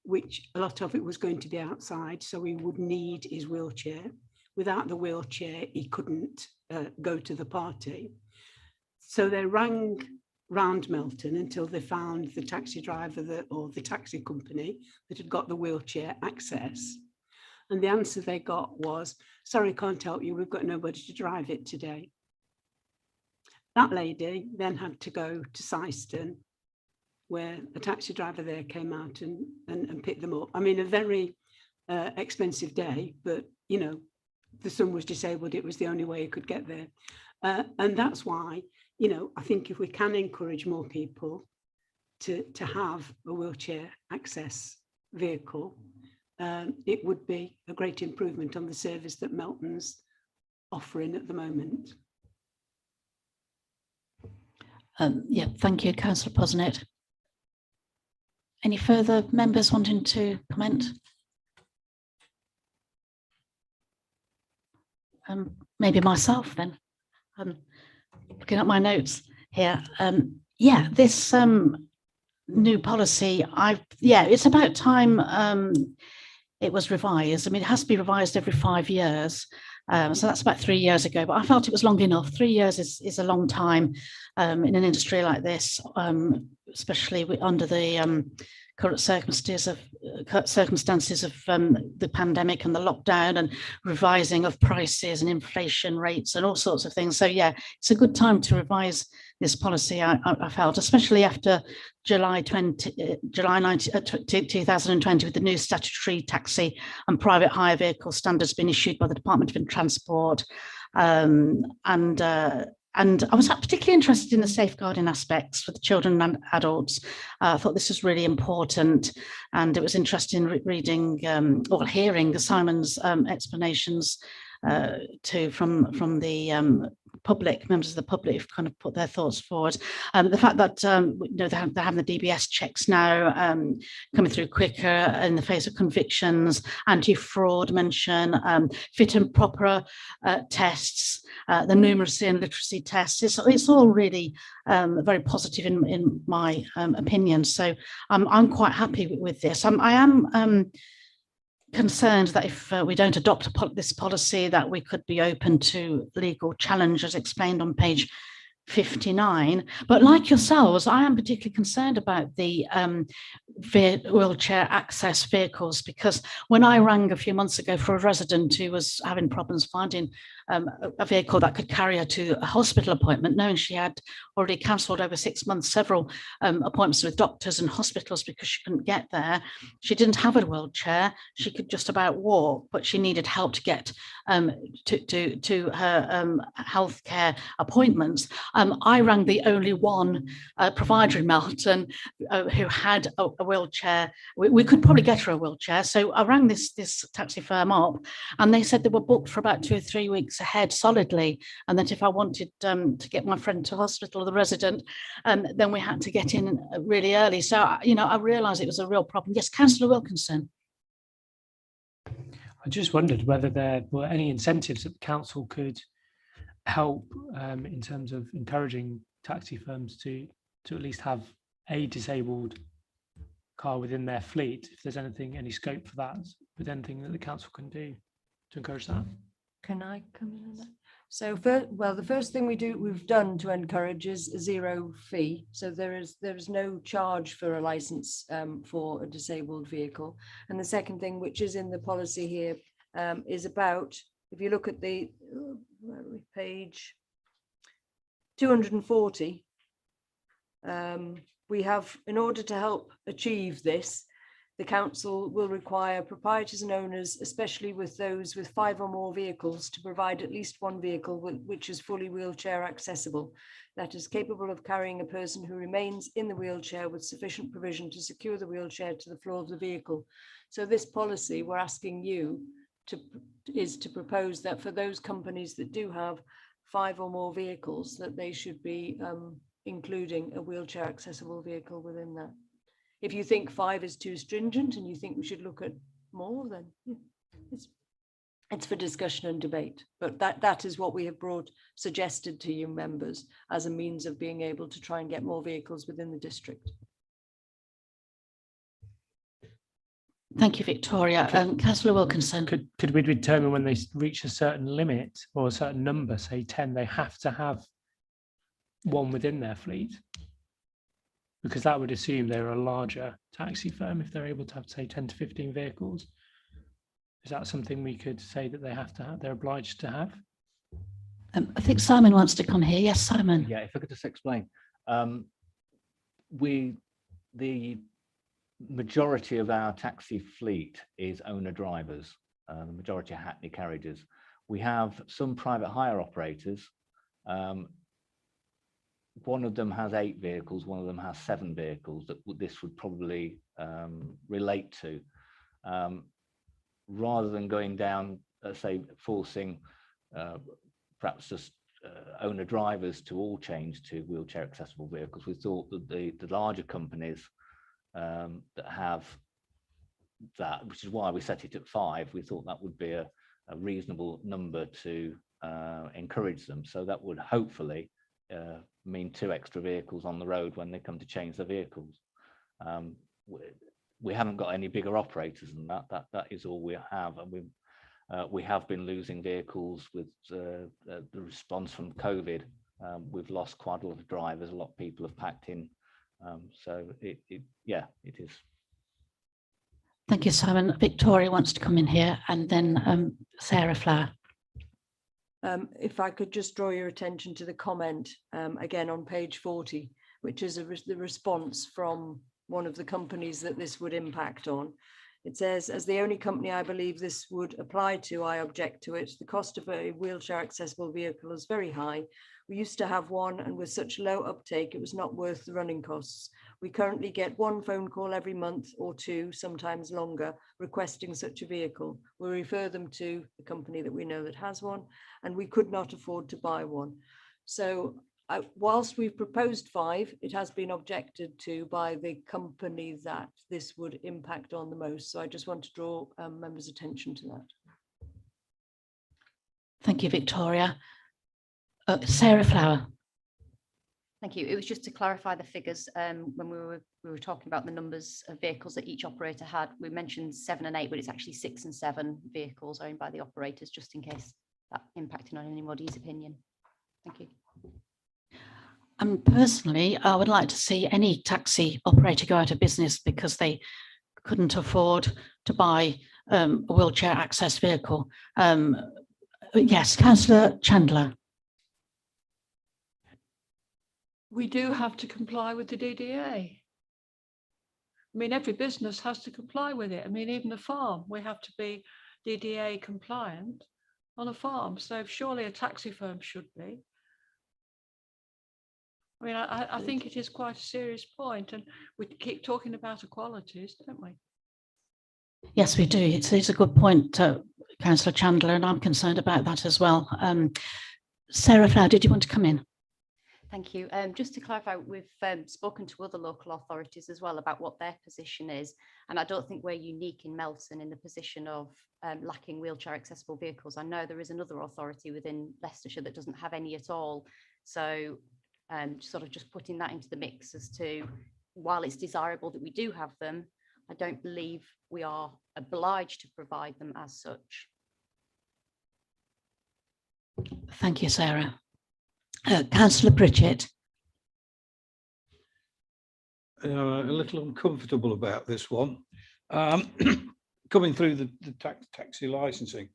which a lot of it was going to be outside, so he would need his wheelchair. Without the wheelchair, he couldn't go to the party. So they rang round Melton until they found the taxi driver or the taxi company that had got the wheelchair access. And the answer they got was, sorry, can't help you, we've got nobody to drive it today. That lady then had to go to Syston, where a taxi driver there came out and picked them up. I mean, a very expensive day, but, you know, the son was disabled, it was the only way he could get there. And that's why, you know, I think if we can encourage more people to have a wheelchair access vehicle, it would be a great improvement on the service that Melton's offering at the moment. Yeah, thank you, Councillor Posnett. Any further members wanting to comment? Maybe myself then. Looking at my notes here. Yeah, this new policy, it's about time it was revised. I mean, it has to be revised every 5 years. So that's about 3 years ago, but I felt it was long enough. 3 years is a long time in an industry like this, especially under the current circumstances of the pandemic and the lockdown and revising of prices and inflation rates and all sorts of things. So yeah, it's a good time to revise this policy, I felt, especially after July 2020 with the new statutory taxi and private hire vehicle standards being issued by the Department of Transport. And I was particularly interested in the safeguarding aspects for the children and adults. I thought this was really important, and it was interesting reading or hearing Simon's explanations from the public, members of the public who've kind of put their thoughts forward. The fact that you know, they're having the DBS checks now coming through quicker in the face of convictions, anti-fraud mention, fit and proper tests, the numeracy and literacy tests. It's all really very positive in my opinion. So I'm quite happy with this. I am concerned that if we don't adopt this policy, that we could be open to legal challenge, as explained on page 59. But like yourselves, I am particularly concerned about the wheelchair access vehicles, because when I rang a few months ago for a resident who was having problems finding a vehicle that could carry her to a hospital appointment, knowing she had already cancelled over 6 months several appointments with doctors and hospitals because she couldn't get there. She didn't have a wheelchair. She could just about walk, but she needed help to get to her healthcare appointments. I rang the only one provider in Melton who had a wheelchair. We could probably get her a wheelchair. So I rang this taxi firm up, and they said they were booked for about 2 or 3 weeks ahead solidly, and that if I wanted to get my friend to hospital, the resident, then we had to get in really early. So, you know, I realised it was a real problem. Yes, Councillor Wilkinson. I just wondered whether there were any incentives that the council could help in terms of encouraging taxi firms to at least have a disabled car within their fleet. If there's any scope for that, with anything that the council can do to encourage that. Can I come in on that? So the first thing we've done to encourage is a zero fee. So there is no charge for a license for a disabled vehicle. And the second thing, which is in the policy here, is about, if you look at the page 240, we have, in order to help achieve this, The council will require proprietors and owners, especially with those with 5 or more vehicles, to provide at least one vehicle which is fully wheelchair accessible, that is capable of carrying a person who remains in the wheelchair with sufficient provision to secure the wheelchair to the floor of the vehicle. So this policy, we're asking you is to propose that for those companies that do have 5 or more vehicles, that they should be including a wheelchair accessible vehicle within that. If you think 5 is too stringent and you think we should look at more, then it's for discussion and debate. But that is what we have suggested to you members as a means of being able to try and get more vehicles within the district. Thank you, Victoria. Councillor Wilkinson. Could we determine when they reach a certain limit or a certain number, say 10, they have to have one within their fleet? Because that would assume they're a larger taxi firm if they're able to have, say, 10 to 15 vehicles. Is that something we could say that they have to have, they're obliged to have? I think Simon wants to come here. Yes, Simon. Yeah, if I could just explain. The majority of our taxi fleet is owner drivers, the majority are Hackney carriages. We have some private hire operators. One of them has 8 vehicles, one of them has 7 vehicles that this would probably relate to. Rather than going down, say, forcing perhaps just owner drivers to all change to wheelchair accessible vehicles, we thought that the larger companies that have that, which is why we set it at 5, we thought that would be a reasonable number to encourage them. So that would hopefully mean 2 extra vehicles on the road when they come to change their vehicles. We haven't got any bigger operators than that. That is all we have, and we have been losing vehicles with the response from COVID. We've lost quite a lot of drivers. A lot of people have packed in. So it is. Thank you, Simon. Victoria wants to come in here, and then Sarah Flower. If I could just draw your attention to the comment again on page 40, which is the response from one of the companies that this would impact on. It says, as the only company I believe this would apply to, I object to it. The cost of a wheelchair accessible vehicle is very high. We used to have one, and with such low uptake, it was not worth the running costs. We currently get 1 phone call every month or 2, sometimes longer, requesting such a vehicle. We refer them to the company that we know that has one, and we could not afford to buy one. So whilst we've proposed 5, it has been objected to by the company that this would impact on the most. So I just want to draw members' attention to that. Thank you, Victoria. Sarah Flower. Thank you. It was just to clarify the figures when we were talking about the numbers of vehicles that each operator had. We mentioned 7 and 8, but it's actually 6 and 7 vehicles owned by the operators, just in case that impacting on anybody's opinion. Thank you. Personally, I would like to see any taxi operator go out of business because they couldn't afford to buy a wheelchair access vehicle. Yes, Councillor Chandler. We do have to comply with the DDA. I mean, every business has to comply with it. I mean, even a farm, we have to be DDA compliant on a farm. So surely a taxi firm should be. I mean, I think it is quite a serious point, and we keep talking about equalities, don't we? Yes, we do. It's a good point, Councillor Chandler, and I'm concerned about that as well. Sarah Flower, did you want to come in? Thank you. Just to clarify, we've spoken to other local authorities as well about what their position is, and I don't think we're unique in Melton in the position of lacking wheelchair accessible vehicles. I know there is another authority within Leicestershire that doesn't have any at all. So sort of just putting that into the mix as to, while it's desirable that we do have them, I don't believe we are obliged to provide them as such. Thank you, Sarah. Councillor Pritchett. A little uncomfortable about this one. Coming through the taxi licensing.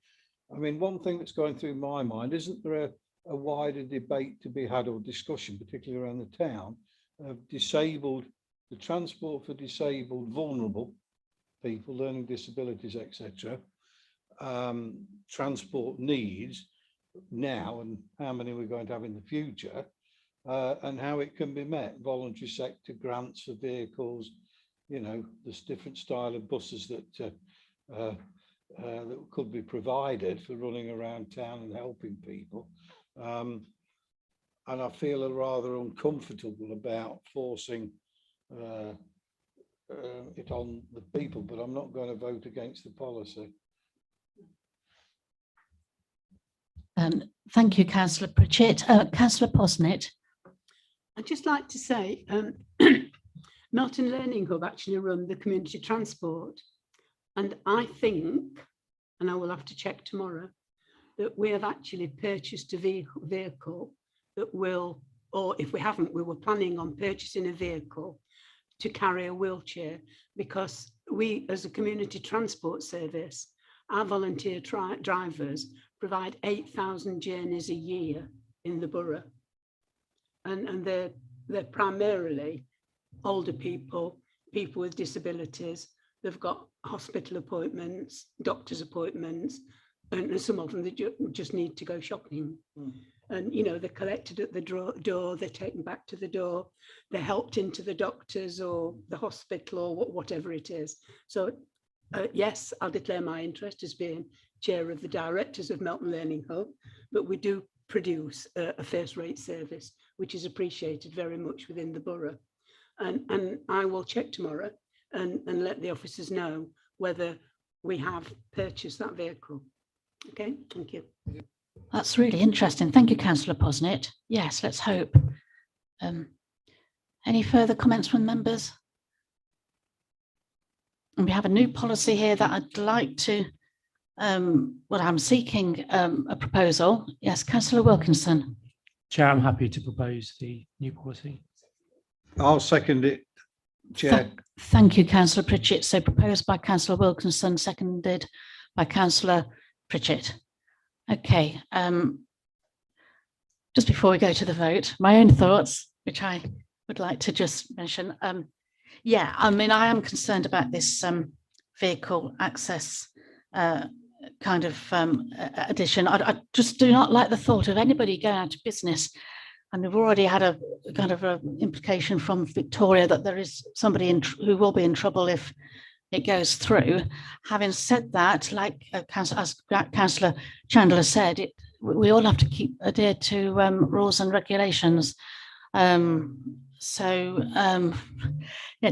I mean, one thing that's going through my mind, isn't there a wider debate to be had or discussion, particularly around the town, of the transport for disabled, vulnerable people, learning disabilities, etc. Transport needs now and how many we're going to have in the future, and how it can be met. Voluntary sector grants for vehicles, you know, there's different style of buses that that could be provided for running around town and helping people. And I feel rather uncomfortable about forcing it on the people, but I'm not going to vote against the policy. Thank you, Councillor Pritchett. Councillor Posnett. I'd just like to say, Melton Learning Hub actually run the community transport. And I think, and I will have to check tomorrow, that we have actually purchased a vehicle that will, or if we haven't, we were planning on purchasing a vehicle to carry a wheelchair, because we, as a community transport service, our volunteer drivers provide 8,000 journeys a year in the borough. And they're primarily older people, people with disabilities. They've got hospital appointments, doctor's appointments, and some of them they just need to go shopping. And, you know, they're collected at the door, they're taken back to the door, they're helped into the doctors or the hospital or whatever it is. So, yes, I'll declare my interest as being chair of the directors of Melton Learning Hub, but we do produce a first-rate service, which is appreciated very much within the borough. And I will check tomorrow and let the officers know whether we have purchased that vehicle. Okay, thank you. That's really interesting. Thank you, Councillor Posnett. Yes, let's hope. Any further comments from members? And we have a new policy here that I'd like to, well, I'm seeking a proposal. Yes, Councillor Wilkinson. Chair, I'm happy to propose the new policy. I'll second it, Chair. Thank you, Councillor Pritchett. So proposed by Councillor Wilkinson, seconded by Councillor Pritchett. Okay. Just before we go to the vote, my own thoughts, which I would like to just mention. Yeah, I mean, I am concerned about this vehicle access kind of addition. I just do not like the thought of anybody going out of business. And we've already had a kind of a implication from Victoria that there is somebody who will be in trouble if it goes through. Having said that, like as Councillor Chandler said, we all have to adhere to rules and regulations. Yeah,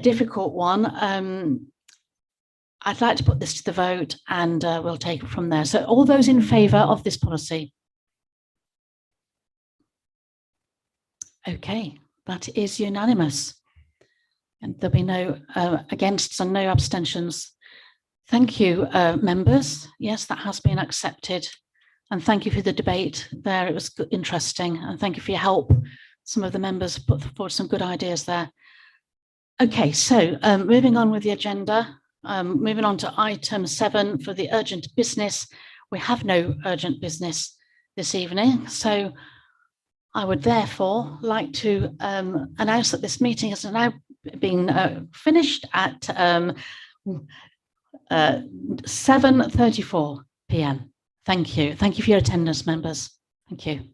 difficult one. I'd like to put this to the vote and we'll take it from there. So all those in favour of this policy? Okay, that is unanimous. And there'll be no against and no abstentions. Thank you, members. Yes, that has been accepted. And thank you for the debate there. It was interesting. And thank you for your help. Some of the members put forward some good ideas there. Okay, so moving on with the agenda, moving on to item 7 for the urgent business. We have no urgent business this evening. So I would therefore like to announce that this meeting has now been finished at 7:34 p.m. Thank you. Thank you for your attendance, members. Thank you.